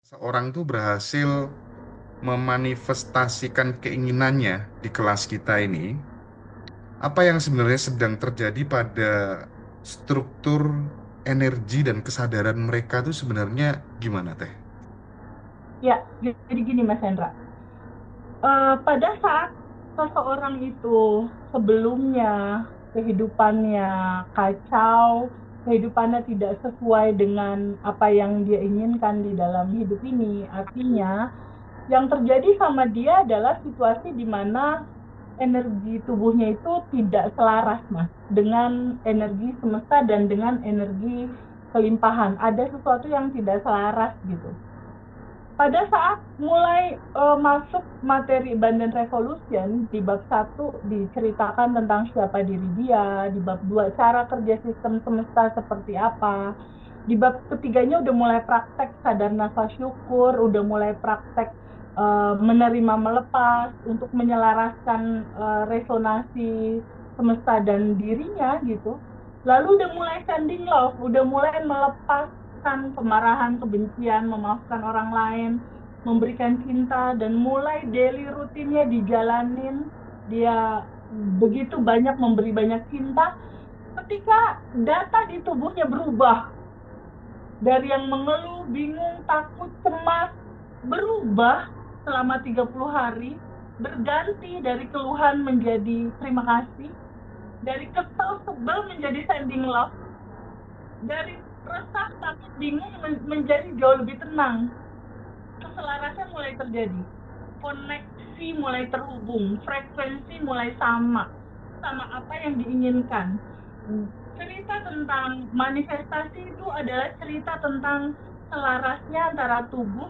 Seorang tuh berhasil memanifestasikan keinginannya di kelas kita ini, apa yang sebenarnya sedang terjadi pada struktur energi dan kesadaran mereka tuh sebenarnya gimana, Teh? Ya, jadi gini Mas Hendra. Pada saat seseorang itu sebelumnya kehidupannya kacau, kehidupannya tidak sesuai dengan apa yang dia inginkan di dalam hidup ini, artinya yang terjadi sama dia adalah situasi di mana energi tubuhnya itu tidak selaras, Mas, dengan energi semesta dan dengan energi kelimpahan. Ada sesuatu yang tidak selaras gitu. Pada saat mulai masuk materi Abundant Revolution, di bab 1 diceritakan tentang siapa diri dia, di bab 2 cara kerja sistem semesta seperti apa, di bab ketiganya udah mulai praktek sadar nafas syukur, udah mulai praktek menerima melepas untuk menyelaraskan resonasi semesta dan dirinya gitu. Lalu udah mulai sending love, udah mulai melepaskan kemarahan, kebencian, memaafkan orang lain, memberikan cinta, dan mulai daily rutinnya dijalanin. Dia begitu banyak memberi banyak cinta, ketika data di tubuhnya berubah dari yang mengeluh, bingung, takut, cemas, berubah selama 30 hari, berganti dari keluhan menjadi terima kasih, dari kesel sebel menjadi sending love, dari resah takut bingung menjadi jauh lebih tenang. Keselarasan mulai terjadi, koneksi mulai terhubung, frekuensi mulai sama sama apa yang diinginkan. Cerita tentang manifestasi itu adalah cerita tentang selarasnya antara tubuh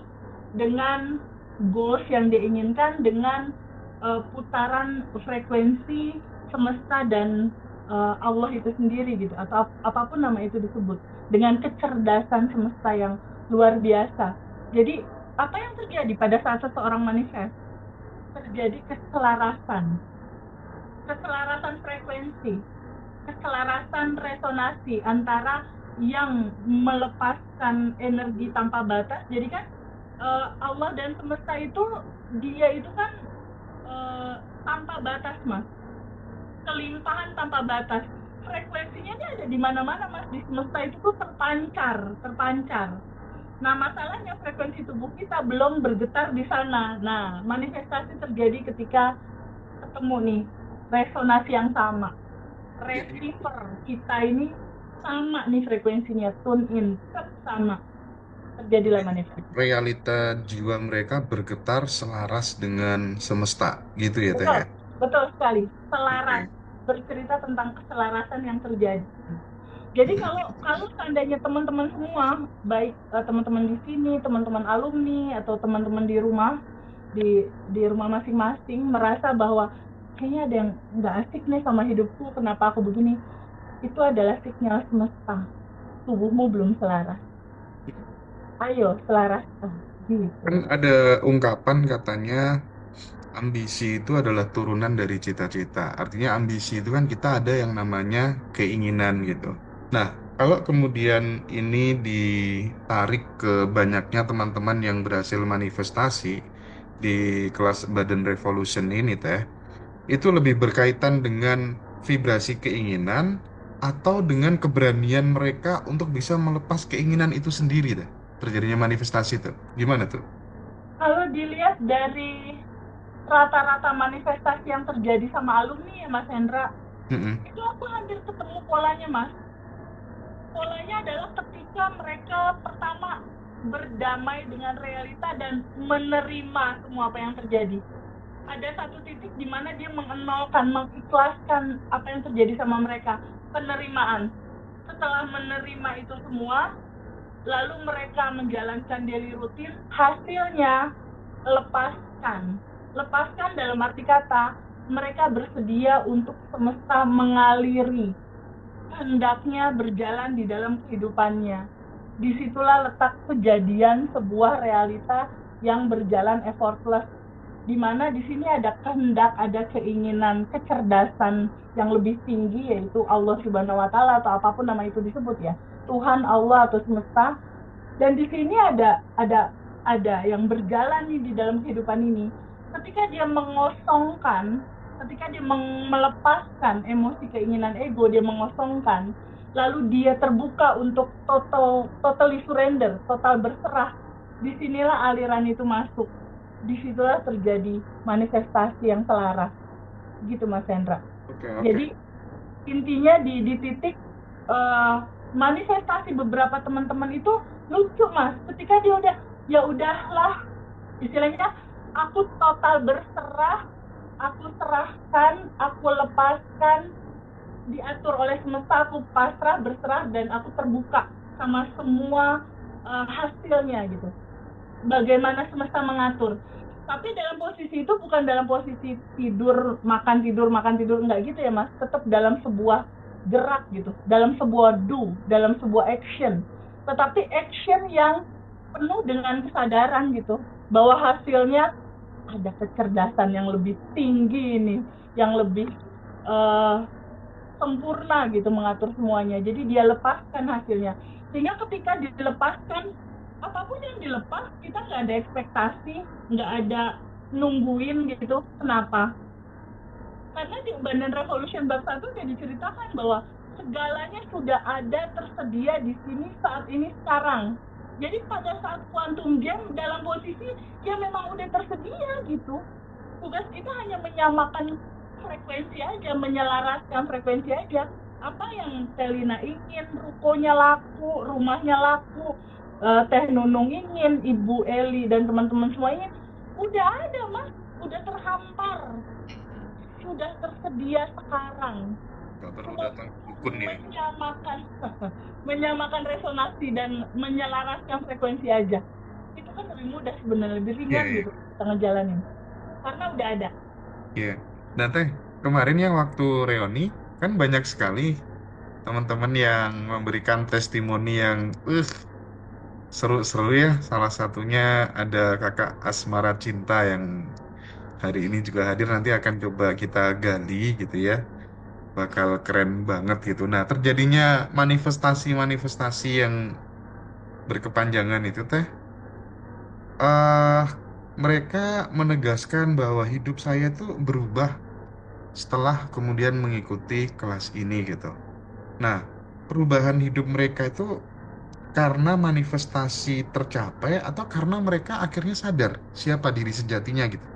dengan goals yang diinginkan, dengan putaran frekuensi semesta dan Allah itu sendiri gitu, atau apapun nama itu disebut, dengan kecerdasan semesta yang luar biasa. Jadi apa yang terjadi pada saat seseorang manifest? Terjadi keselarasan, keselarasan frekuensi, keselarasan resonasi antara yang melepaskan energi tanpa batas. Jadi kan Allah dan semesta itu, dia itu kan tanpa batas, Mas, kelimpahan tanpa batas. Frekuensinya ini ada di mana-mana, Mas, di semesta itu tuh terpancar, terpancar. Nah, masalahnya frekuensi tubuh kita belum bergetar di sana. Nah, manifestasi terjadi ketika ketemu nih resonasi yang sama. Jadi Receiver kita ini sama nih frekuensinya, tune in, sama. Terjadilah manifestasi. realita jiwa mereka bergetar selaras dengan semesta, gitu ya, Teh Betul, ya? betul sekali. Selaras, Oke. bercerita tentang keselarasan yang terjadi. Jadi kalau kalau seandainya teman-teman semua, baik teman-teman di sini, teman-teman alumni atau teman-teman di rumah, di rumah masing-masing merasa bahwa kayaknya ada yang nggak asik nih sama hidupku, kenapa aku begini? Itu adalah sinyal semesta. Tubuhmu belum selaras. Ayo selaraskan. Gitu. Kan ada ungkapan katanya ambisi itu adalah turunan dari cita-cita. Artinya ambisi itu kan kita ada yang namanya keinginan gitu. Nah, kalau kemudian ini ditarik ke banyaknya teman-teman yang berhasil manifestasi di kelas Badan Revolution ini, Teh, itu lebih berkaitan dengan vibrasi keinginan atau dengan keberanian mereka untuk bisa melepas keinginan itu sendiri, Teh. Terjadinya manifestasi tuh. Gimana tuh? Kalau dilihat dari rata-rata manifestasi yang terjadi sama alumni ya Mas Hendra, Mm-mm. itu aku hampir ketemu polanya, Mas. Polanya adalah ketika mereka pertama berdamai dengan realita dan menerima semua apa yang terjadi. Ada satu titik di mana dia mengenolkan, mengikhlaskan apa yang terjadi sama mereka. Penerimaan. Setelah menerima itu semua, lalu mereka menjalankan daily rutin, hasilnya lepaskan. Lepaskan dalam arti kata, mereka bersedia untuk semesta mengaliri hendaknya berjalan di dalam kehidupannya. Disitulah letak kejadian sebuah realita yang berjalan effortless, di mana di sini ada kehendak, ada keinginan, kecerdasan yang lebih tinggi, yaitu Allah Subhanahu Wa Taala atau apapun nama itu disebut ya, Tuhan, Allah atau semesta. Dan di sini ada yang berjalan nih di dalam kehidupan ini, ketika dia mengosongkan, ketika dia melepaskan emosi keinginan ego, dia mengosongkan, lalu dia terbuka untuk totally surrender, total berserah, disinilah aliran itu masuk, disitulah terjadi manifestasi yang selaras, gitu Mas Hendra. Oke, oke. Jadi intinya di titik manifestasi beberapa teman-teman itu lucu Mas, ketika dia udah, ya udahlah, istilahnya aku total berserah, aku serahkan, aku lepaskan, diatur oleh semesta, aku pasrah, berserah, dan aku terbuka sama semua hasilnya gitu. Bagaimana semesta mengatur. Tapi dalam posisi itu bukan dalam posisi tidur, makan tidur, enggak gitu ya Mas. Tetap dalam sebuah gerak gitu, dalam sebuah do, dalam sebuah action. Tetapi action yang penuh dengan kesadaran gitu, bahwa hasilnya ada kecerdasan yang lebih tinggi nih, yang lebih sempurna gitu mengatur semuanya. Jadi dia lepaskan hasilnya. Sehingga ketika dilepaskan, apapun yang dilepas, kita nggak ada ekspektasi, nggak ada nungguin gitu. Kenapa? Karena di Abundant Revolution bab 1 udah diceritakan bahwa segalanya sudah ada, tersedia di sini saat ini sekarang. Jadi pada saat quantum jam dalam posisi yang memang udah tersedia gitu. Tugas kita hanya menyamakan frekuensi aja, menyelaraskan frekuensi aja. Apa yang Telina ingin, rukonya laku, rumahnya laku, Teh Nunung ingin, Ibu Eli dan teman-teman semua ingin, udah ada Mas, udah terhampar, sudah tersedia sekarang. Gak perlu datang dukun ya. menyamakan resonansi dan menyelaraskan frekuensi aja. Itu kan lebih mudah sebenarnya, lebih Iya, ringan iya. gitu kita ngejalanin. Karena udah ada. Iya. Nah, Teh, kemarin yang waktu reuni, kan banyak sekali teman-teman yang memberikan testimoni yang seru-seru ya. Salah satunya ada kakak Asmara Cinta yang hari ini juga hadir, nanti akan coba kita gali gitu ya. Bakal keren banget gitu. Nah, terjadinya manifestasi-manifestasi yang berkepanjangan itu Teh, eh mereka menegaskan bahwa hidup saya tuh berubah setelah kemudian mengikuti kelas ini gitu. Nah, perubahan hidup mereka itu karena manifestasi tercapai atau karena mereka akhirnya sadar siapa diri sejatinya gitu.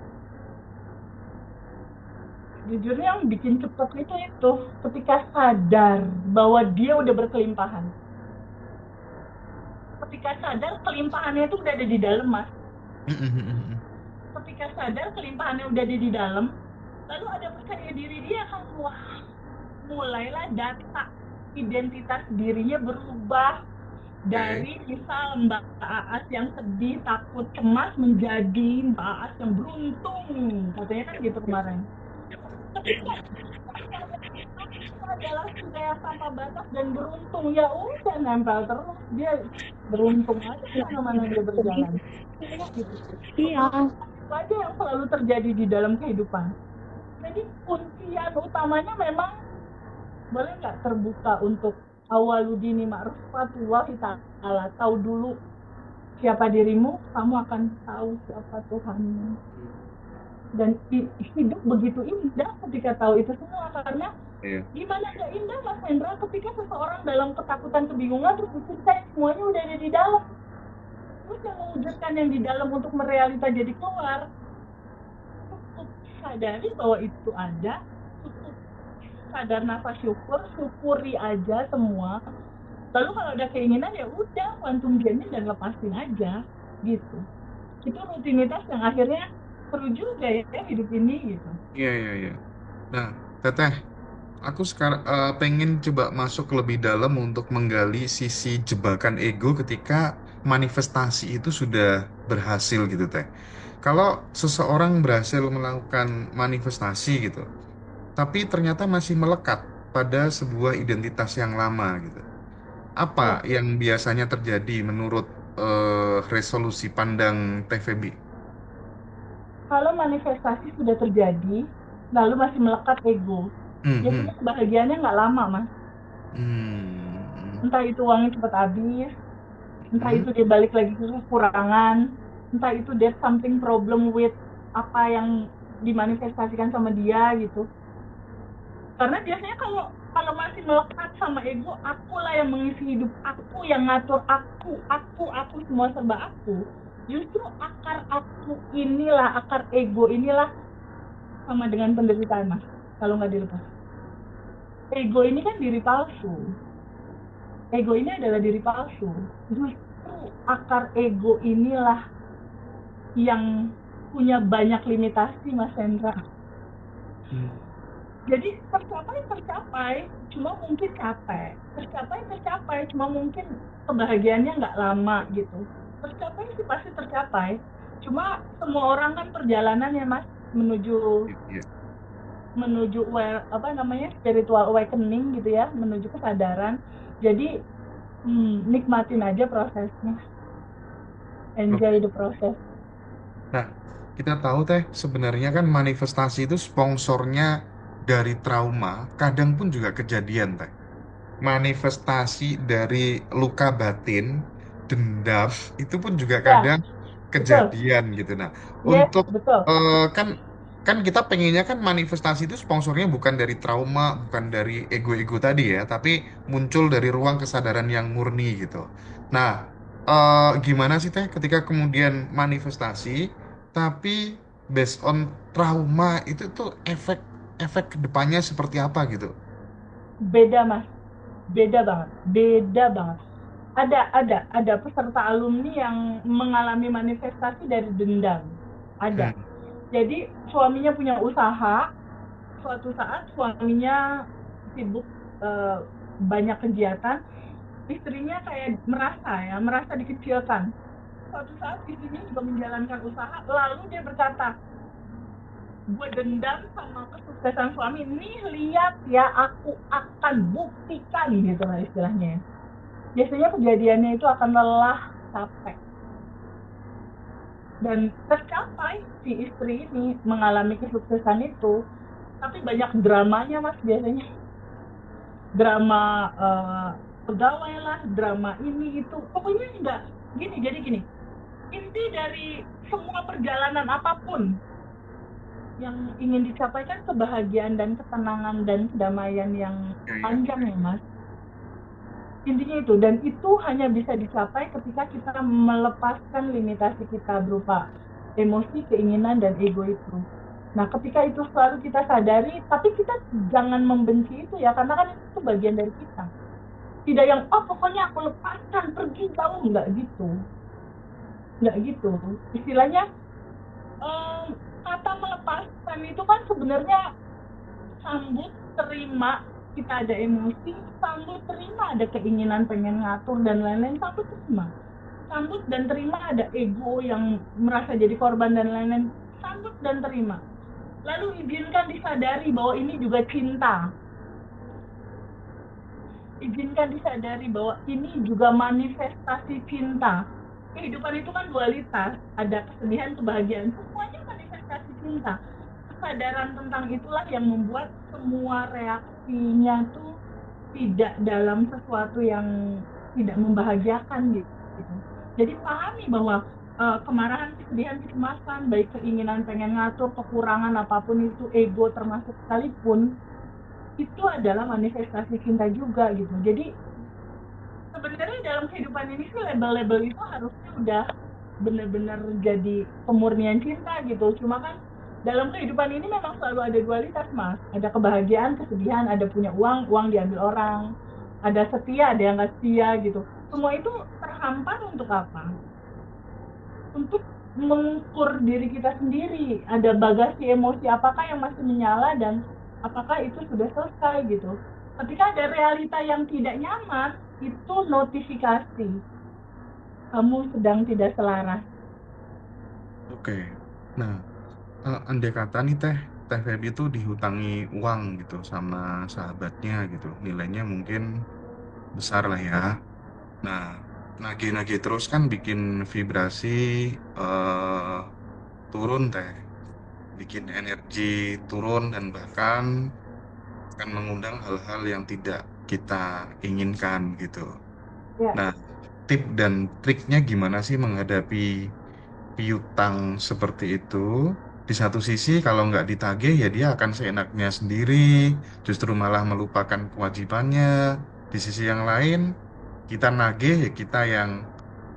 Jujurnya yang bikin cepet itu ketika sadar bahwa dia udah berkelimpahan. Ketika sadar kelimpahannya itu udah ada di dalam Mas. Ketika sadar kelimpahannya udah ada di dalam, lalu ada percaya diri dia kan, wah, mulailah data identitas dirinya berubah dari misal Mbak Aas yang sedih, takut, cemas menjadi Mbak Aas yang beruntung, katanya kan gitu kemarin. Ketika adalah sudah tanpa batas dan beruntung, ya udah nempel terus, dia beruntung aja kemana-mana dia berjalan. Gitu. Iya. Itu aja yang selalu terjadi di dalam kehidupan. Jadi kuncian utamanya memang boleh nggak terbuka untuk awaludini ma'rifatullah ta'ala, tahu dulu siapa dirimu, kamu akan tahu siapa Tuhanmu. Dan hidup begitu indah ketika tahu itu semua, karena gimana nggak indah Mas Hendra ketika seseorang dalam ketakutan, kebingungan, terus diceritain semuanya udah ada di dalam, terus yang mewujudkan yang di dalam untuk merealita jadi keluar. Cukup sadari bahwa itu ada, cukup sadar nafas syukur, syukuri aja semua. Lalu kalau ada keinginan ya udah quantum jamnya dan lepasin aja gitu. Itu rutinitas yang akhirnya seru juga ya hidup ini gitu. Iya. Nah, Teteh, aku sekarang pengen coba masuk lebih dalam untuk menggali sisi jebakan ego ketika manifestasi itu sudah berhasil gitu, Teh. Kalau seseorang berhasil melakukan manifestasi gitu, tapi ternyata masih melekat pada sebuah identitas yang lama gitu. Apa yang biasanya terjadi menurut resolusi pandang TVB? Kalau manifestasi sudah terjadi, lalu masih melekat ego, biasanya kebahagiaannya nggak lama Mas. Entah itu uangnya cepat habis, entah itu dia balik lagi ke kekurangan, entah itu there's something problem with apa yang dimanifestasikan sama dia gitu. Karena biasanya kalau kalau masih melekat sama ego, akulah yang mengisi hidup, aku yang ngatur, aku semua serba aku. Justru akar ego inilah sama dengan penderitaan, mas, kalau nggak dilepas. Ego ini kan diri palsu, ego ini adalah diri palsu. Justru akar ego inilah yang punya banyak limitasi, mas Hendra. Hmm. Jadi tercapai, cuma mungkin capek. Tercapai, cuma mungkin kebahagiaannya nggak lama gitu. Tercapai sih pasti tercapai. Cuma semua orang kan perjalanannya, mas, menuju Iya. menuju apa namanya, spiritual awakening gitu ya, menuju kesadaran. Jadi nikmatin aja prosesnya, enjoy Oke. the process. Nah, kita tahu teh sebenarnya kan manifestasi itu sponsornya dari trauma, kadang pun juga kejadian teh. Manifestasi dari luka batin, dendam, itu pun juga Ya, kadang betul. kejadian gitu. Nah, Yes, untuk betul. kan kan kita pengennya kan manifestasi itu sponsornya bukan dari trauma, bukan dari ego-ego tadi ya, tapi muncul dari ruang kesadaran yang murni gitu. Nah, gimana sih teh ketika kemudian manifestasi, tapi based on trauma itu tuh efek efek kedepannya seperti apa gitu? Beda, mas, beda banget. Ada peserta alumni yang mengalami manifestasi dari dendam. Ada. Hmm. Jadi suaminya punya usaha, suatu saat suaminya sibuk, eh, banyak kegiatan, istrinya kayak merasa dikecilkan. Suatu saat istrinya juga menjalankan usaha, lalu dia berkata, gue dendam sama kesuksesan suami, nih lihat ya, aku akan buktikan, gitu lah istilahnya. Biasanya kejadiannya itu akan lelah, capek, dan tercapai. Si istri ini mengalami kesuksesan itu, tapi banyak dramanya, mas, biasanya. Drama, pegawai lah, drama ini itu, pokoknya enggak gini. Jadi gini, inti dari semua perjalanan apapun yang ingin dicapai kan kebahagiaan dan ketenangan dan kedamaian yang Ya, ya. panjang ya, mas. Intinya itu, dan itu hanya bisa dicapai ketika kita melepaskan limitasi kita berupa emosi, keinginan, dan ego itu. Nah, ketika itu selalu kita sadari, tapi kita jangan membenci itu ya, karena kan itu bagian dari kita. Tidak yang, oh pokoknya aku lepaskan, pergi jauh, nggak gitu. Nggak gitu. Istilahnya, em, kata melepaskan itu kan sebenarnya sambut, terima, kita ada emosi, sambut terima ada keinginan pengen ngatur dan lain-lain, sambut terima. Sambut dan terima ada ego yang merasa jadi korban dan lain-lain, sambut dan terima. Lalu izinkan disadari bahwa ini juga cinta. Izinkan disadari bahwa ini juga manifestasi cinta. Kehidupan itu kan dualitas, ada kesedihan, kebahagiaan, semuanya manifestasi cinta. Kesadaran tentang itulah yang membuat semua reaksinya tuh tidak dalam sesuatu yang tidak membahagiakan gitu. Jadi pahami bahwa kemarahan, kesedihan, kecemasan, baik keinginan pengen ngatur, kekurangan apapun itu, ego termasuk sekalipun, itu adalah manifestasi cinta juga gitu. Jadi sebenarnya dalam kehidupan ini sih label-label itu harusnya udah benar-benar jadi pemurnian cinta gitu. Cuma kan dalam kehidupan ini memang selalu ada dualitas, mas. Ada kebahagiaan, kesedihan, ada punya uang, uang diambil orang, ada setia, ada yang nggak setia gitu. Semua itu terhampar untuk apa? Untuk mengukur diri kita sendiri. Ada bagasi emosi apakah yang masih menyala dan apakah itu sudah selesai gitu. Ketika ada realita yang tidak nyaman, itu notifikasi kamu sedang tidak selaras. Oke. Nah, andai kata nih Teh Feby itu dihutangi uang gitu sama sahabatnya gitu, nilainya mungkin besar lah ya. Nah, nagih-nagih terus kan bikin vibrasi eh, turun Teh, bikin energi turun dan bahkan akan mengundang hal-hal yang tidak kita inginkan gitu. Ya, Nah, tip dan triknya gimana sih menghadapi piutang seperti itu, di satu sisi kalau nggak ditagih ya dia akan seenaknya sendiri, justru malah melupakan kewajibannya. Di sisi yang lain, kita nagih ya kita yang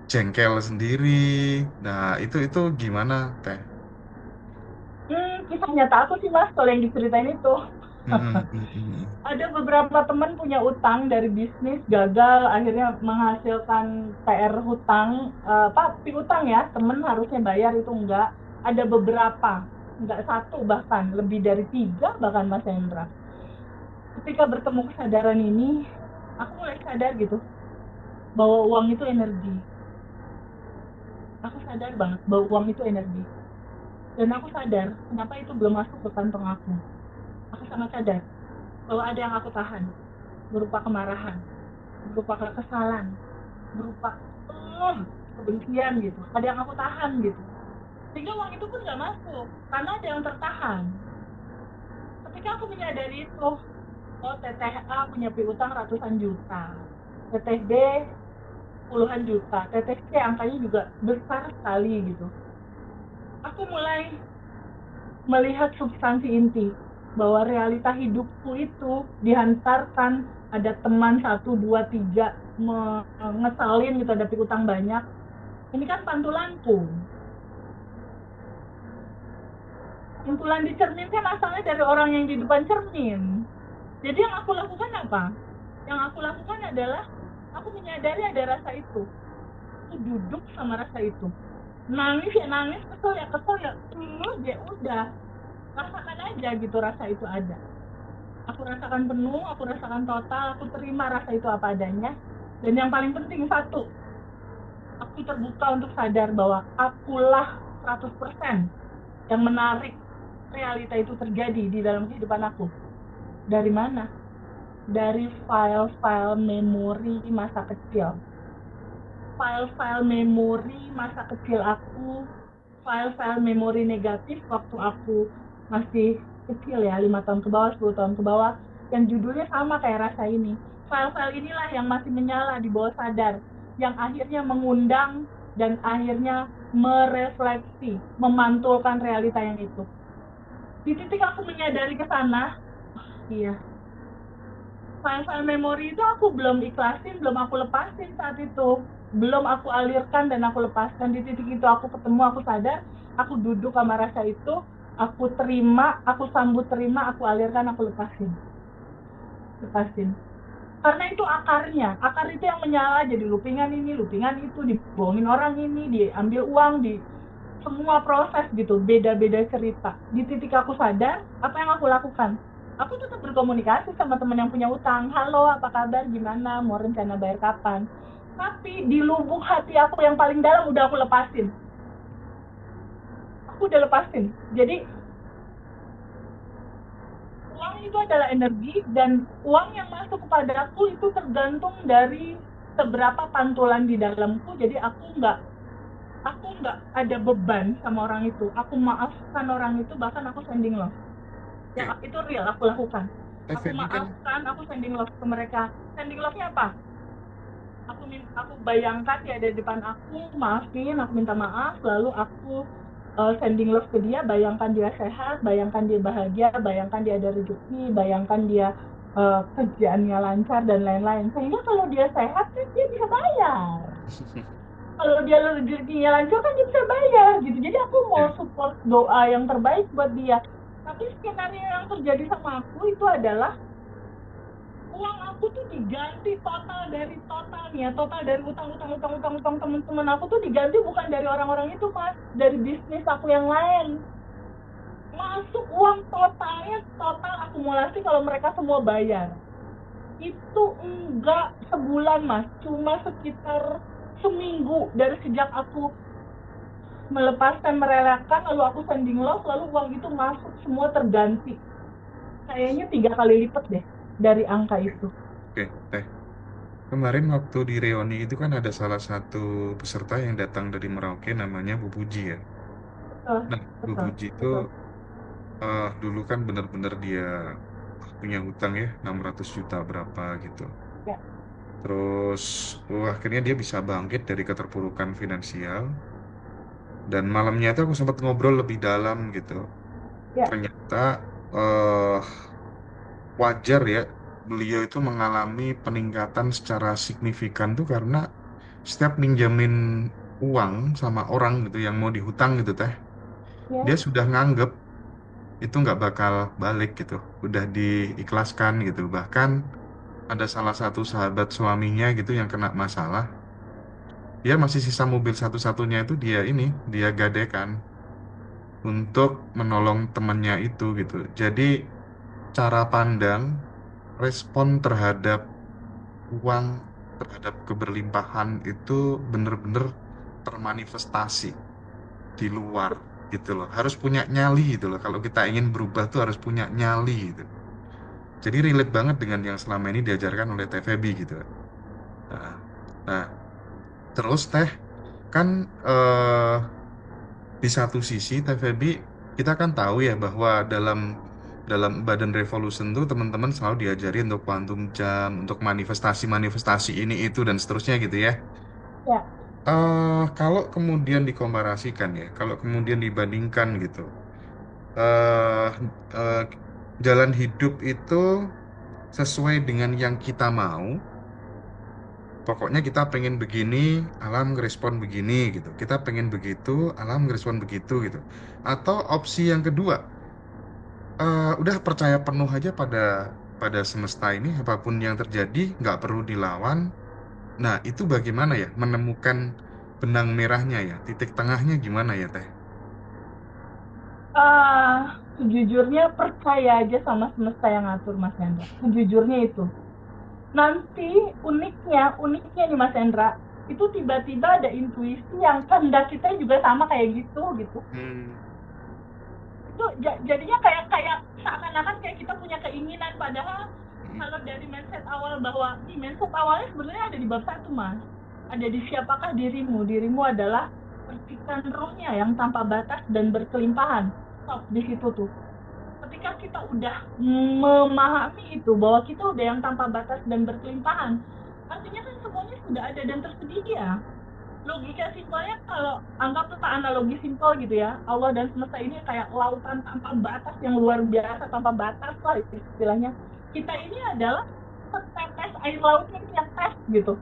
jengkel sendiri. Nah, itu gimana, Teh? Kisah nyata aku sih Mas, kalau yang diceritain itu. Mm-mm, mm-mm. Ada beberapa teman punya utang dari bisnis, gagal, akhirnya menghasilkan PR hutang, apa, piutang ya, temen harusnya bayar itu enggak. Ada beberapa, enggak satu bahkan, lebih dari tiga bahkan Mas Hendra. Ketika bertemu kesadaran ini, aku mulai sadar gitu, bahwa uang itu energi. Aku sadar banget bahwa uang itu energi. Dan aku sadar, kenapa itu belum masuk ke kantong aku. Aku sangat sadar bahwa ada yang aku tahan, berupa kemarahan, berupa kekesalan, berupa kebencian gitu. Ada yang aku tahan gitu. Sehingga uang itu pun nggak masuk, karena ada yang tertahan. Ketika aku menyadari itu, oh teteh A punya piutang ratusan juta, teteh B puluhan juta, teteh C angkanya juga besar sekali gitu. Aku mulai melihat substansi inti bahwa realita hidupku itu dihantarkan ada teman satu dua tiga ngesalin gitu ada piutang banyak. Ini kan pantulanku. Pantulan di cermin kan asalnya dari orang yang di depan cermin. Jadi yang aku lakukan apa? Yang aku lakukan adalah aku menyadari ada rasa itu. Aku duduk sama rasa itu. Nangis ya nangis, kesel ya kesel ya. Ya udah, rasakan aja gitu rasa itu ada. Aku rasakan penuh, aku rasakan total, aku terima rasa itu apa adanya. Dan yang paling penting satu, aku terbuka untuk sadar bahwa akulah 100% yang menarik realita itu terjadi di dalam kehidupan aku. Dari mana? Dari file-file memori masa kecil. File-file memori masa kecil aku, file-file memori negatif waktu aku masih kecil ya, 5 tahun ke bawah, 10 tahun ke bawah, yang judulnya sama kayak rasa ini. File-file inilah yang masih menyala di bawah sadar, yang akhirnya mengundang dan akhirnya merefleksi, memantulkan realita yang itu. Di titik aku menyadari ke sana, iya, file-file memori itu aku belum ikhlasin, belum aku lepasin saat itu. Belum aku alirkan dan aku lepaskan. Di titik itu aku ketemu, aku sadar, aku duduk sama rasa itu, aku terima, aku sambut terima, aku alirkan, aku lepasin. Lepasin. Karena itu akarnya. Akar itu yang menyala jadi lupingan ini, lupingan itu, dibohongin orang ini, diambil uang, di semua proses gitu, beda-beda cerita. Di titik aku sadar, apa yang aku lakukan? Aku tetap berkomunikasi sama teman yang punya utang. Halo, apa kabar? Gimana? Mau rencana bayar kapan? Tapi di lubuk hati aku yang paling dalam udah aku lepasin. Aku udah lepasin. Jadi uang itu adalah energi dan uang yang masuk kepada aku itu tergantung dari seberapa pantulan di dalamku. Jadi aku nggak ada beban sama orang itu. Aku maafkan orang itu, bahkan aku sending love. Oke, Yang itu real aku lakukan. Teh Aku Feby kan, maafkan, aku sending love ke mereka. Sending love-nya apa? Aku bayangkan dia ada di depan aku, maafin, aku minta maaf, lalu aku sending love ke dia, bayangkan dia sehat, bayangkan dia bahagia, bayangkan dia ada rezeki, bayangkan dia kerjaannya lancar dan lain-lain. Sehingga kalau dia sehat kan dia bisa bayar. Kalau dia rezekinya lancar kan dia bisa bayar gitu. Jadi aku mau ya, support doa yang terbaik buat dia. Tapi skenario yang terjadi sama aku itu adalah uang aku tuh diganti total dari utang teman-teman aku tuh diganti bukan dari orang-orang itu Mas, dari bisnis aku yang lain. Masuk uang totalnya, total akumulasi kalau mereka semua bayar. Itu enggak sebulan Mas, cuma sekitar seminggu dari sejak aku melepaskan, merelakan, lalu aku sending loss, lalu uang itu masuk semua terganti. Kayaknya 3 kali lipat deh dari angka itu. oke, Teh. Kemarin waktu di reuni itu kan ada salah satu peserta yang datang dari Merauke namanya Bu Puji ya. Betul, Nah, Bu betul, Puji itu betul. dulu kan benar-benar dia punya hutang ya 600 juta berapa gitu. Ya, Terus akhirnya dia bisa bangkit dari keterpurukan finansial. Dan malamnya itu aku sempat ngobrol lebih dalam gitu. Ya, Ternyata eh, wajar ya beliau itu mengalami peningkatan secara signifikan tuh karena setiap minjamin uang sama orang gitu yang mau dihutang gitu teh, ya. dia sudah nganggep itu nggak bakal balik gitu, udah diikhlaskan gitu. Bahkan ada salah satu sahabat suaminya gitu yang kena masalah, dia masih sisa mobil satu-satunya itu dia gadekan untuk menolong temannya itu gitu. Jadi cara pandang, respon terhadap uang, terhadap keberlimpahan itu bener-bener termanifestasi di luar gitu loh. Harus punya nyali gitu loh. Kalau kita ingin berubah tuh harus punya nyali gitu. Jadi relate banget dengan yang selama ini diajarkan oleh TVB gitu. Nah, nah, terus teh kan di satu sisi TVB kita kan tahu ya bahwa dalam dalam Badan Revolution tuh teman-teman selalu diajari untuk quantum jump, untuk manifestasi-manifestasi ini itu dan seterusnya gitu ya. Ya. Kalau kemudian dikomparasikan ya, kalau kemudian dibandingkan gitu, eh eh, jalan hidup itu sesuai dengan yang kita mau. Pokoknya kita pengen begini, alam ngerespon begini gitu. Kita pengen begitu, alam ngerespon begitu gitu. Atau opsi yang kedua, udah percaya penuh aja pada pada semesta ini, apapun yang terjadi nggak perlu dilawan. Nah, itu bagaimana ya menemukan benang merahnya ya, titik tengahnya gimana ya Teh? Sejujurnya percaya aja sama semesta yang ngatur Mas Hendra. Sejujurnya itu. Nanti uniknya nih Mas Hendra, itu tiba-tiba ada intuisi yang kehendak kita juga sama kayak gitu. Hmm. Itu jadinya kayak kayak seakan-akan kayak kita punya keinginan, padahal Hmm. kalau dari mindset awal bahwa nih, mindset awalnya sebenarnya ada di bab satu Mas, ada di siapakah dirimu adalah percikan rohnya yang tanpa batas dan berkelimpahan. Stop di situ tuh. Ketika kita udah memahami itu bahwa kita udah yang tanpa batas dan berkelimpahan, artinya kan semuanya sudah ada dan tersedia. Logika simpelnya, kalau anggaplah analogi simpel gitu ya, Allah dan semesta ini kayak lautan tanpa batas yang luar biasa, tanpa batas lah istilahnya. Kita ini adalah setetes air lautnya yang tes gitu.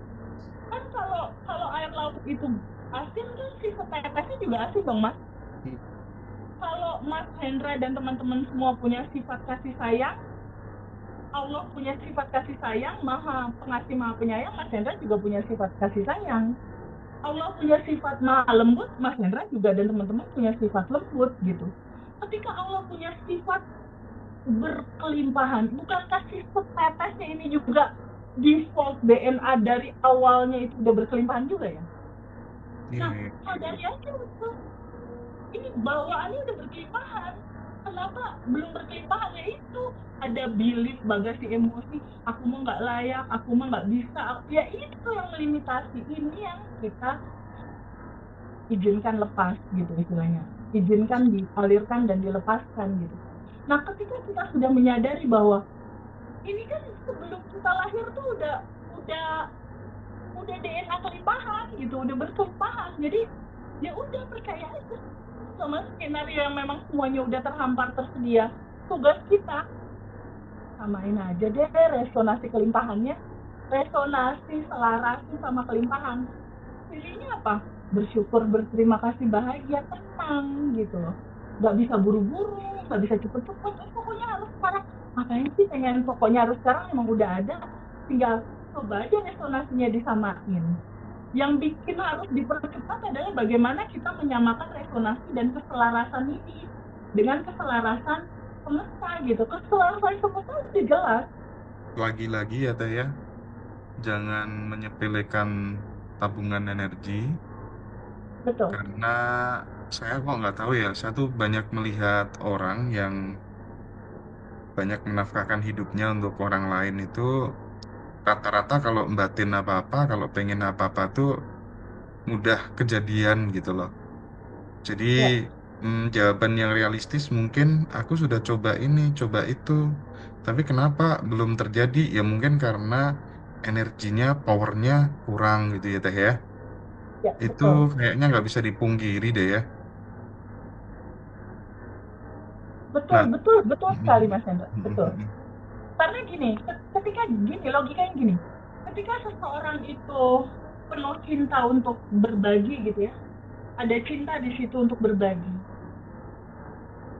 Kan kalau kalau air laut itu asin kan si setetesnya juga asin dong Mas. Kalau Mas Hendra dan teman-teman semua punya sifat kasih sayang, Allah punya sifat kasih sayang, maha pengasih maha penyayang, Mas Hendra juga punya sifat kasih sayang. Allah punya sifat maha lembut, Mas Hendra juga dan teman-teman punya sifat lembut gitu. Ketika Allah punya sifat berkelimpahan, bukankah sifat tetesnya ini juga default DNA dari awalnya itu udah berkelimpahan juga ya? Iya, Nah, iya, iya. sadari aja betul, ini bawaannya udah berkelimpahan. Kenapa belum berkelimpahan? Ya itu, ada belief bagasi emosi, aku mah nggak layak, aku mah nggak bisa, ya itu yang melimitasi. Ini yang kita izinkan lepas gitu istilahnya, izinkan dialirkan dan dilepaskan gitu. Nah, ketika kita sudah menyadari bahwa ini kan sebelum kita lahir tuh udah udah DNA kelimpahan gitu, udah berkelimpahan, jadi ya udah percaya aja sama skenario yang memang semuanya udah terhampar tersedia. Tugas kita samain aja deh resonasi kelimpahannya, resonasi selarasi sama kelimpahan. Pilihnya apa? Bersyukur, berterima kasih, bahagia, tenang gitu loh. Nggak bisa buru-buru, nggak bisa cepet-cepet, pokoknya harus sekarang. Ngapain sih pengen pokoknya harus sekarang, emang udah ada, tinggal coba aja resonasinya disamain. Yang bikin harus dipercepat adalah bagaimana kita menyamakan resonasi dan keselarasan ini dengan keselarasan semesta gitu. Keselarasan semesta itu jelas. Lagi-lagi ya Teh ya, jangan menyepelekan tabungan energi Betul. karena saya kok nggak tahu ya, saya tuh banyak melihat orang yang banyak menafkahkan hidupnya untuk orang lain itu rata-rata kalau batin apa-apa, kalau pengen apa-apa tuh mudah kejadian gitu loh. Jadi Ya. jawaban yang realistis mungkin aku sudah coba ini, coba itu, tapi kenapa belum terjadi? Ya mungkin karena energinya, powernya kurang gitu ya Teh ya. Ya, Itu betul. kayaknya nggak bisa dipungkiri deh ya. Betul, Nah, betul, betul sekali mm, Mas Hendra. mm, mm, Betul. mm. Karena gini, ketika gini, logikanya gini. Ketika seseorang itu penuh cinta untuk berbagi gitu ya, ada cinta di situ untuk berbagi.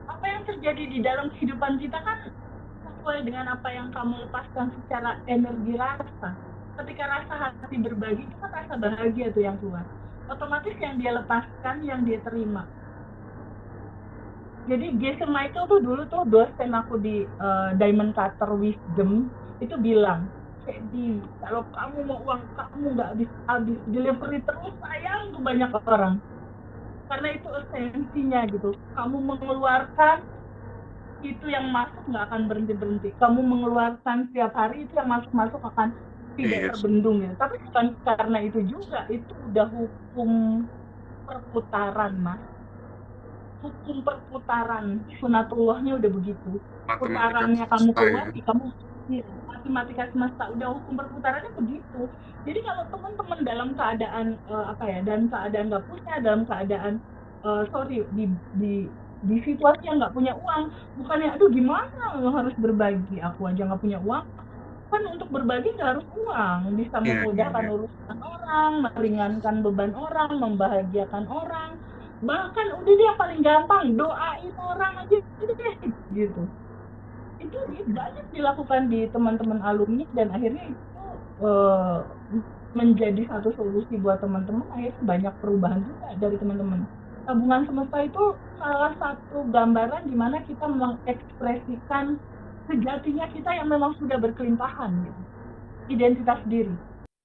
Apa yang terjadi di dalam kehidupan kita kan sesuai dengan apa yang kamu lepaskan secara energi rasa. Ketika rasa hati berbagi itu kan rasa bahagia tuh yang keluar. Otomatis yang dia lepaskan, yang dia terima. Jadi Jason Michael tuh dulu tuh dosen aku di Diamond Cutter Wisdom itu bilang, jadi kalau kamu mau uang kamu nggak habis-habis delivery terus sayang tuh banyak orang. Karena itu esensinya gitu. Kamu mengeluarkan itu yang masuk nggak akan berhenti-berhenti. Kamu mengeluarkan setiap hari itu yang masuk-masuk akan tidak Iya sih. terbendung ya. Tapi bukan karena itu juga, itu udah hukum perputaran mas. Hukum perputaran sunatullahnya udah begitu. Matematika Putarannya kamu semesta keluar, ya. kamu ya, matematika semesta udah hukum perputarannya begitu. Jadi kalau teman-teman dalam keadaan apa ya, dan keadaan nggak punya, dalam keadaan sorry di situasi yang nggak punya uang, bukannya aduh gimana harus berbagi, aku aja nggak punya uang, kan untuk berbagi nggak harus uang, bisa Iya, iya, memudahkan iya. urusan orang, meringankan beban orang, membahagiakan orang, bahkan udah dia paling gampang doain orang aja deh gitu. Itu banyak dilakukan di teman-teman alumni dan akhirnya itu eh, menjadi satu solusi buat teman-teman, akhirnya banyak perubahan juga dari teman-teman. Tabungan semesta itu salah satu gambaran di mana kita mengekspresikan sejatinya kita yang memang sudah berkelimpahan gitu, identitas diri.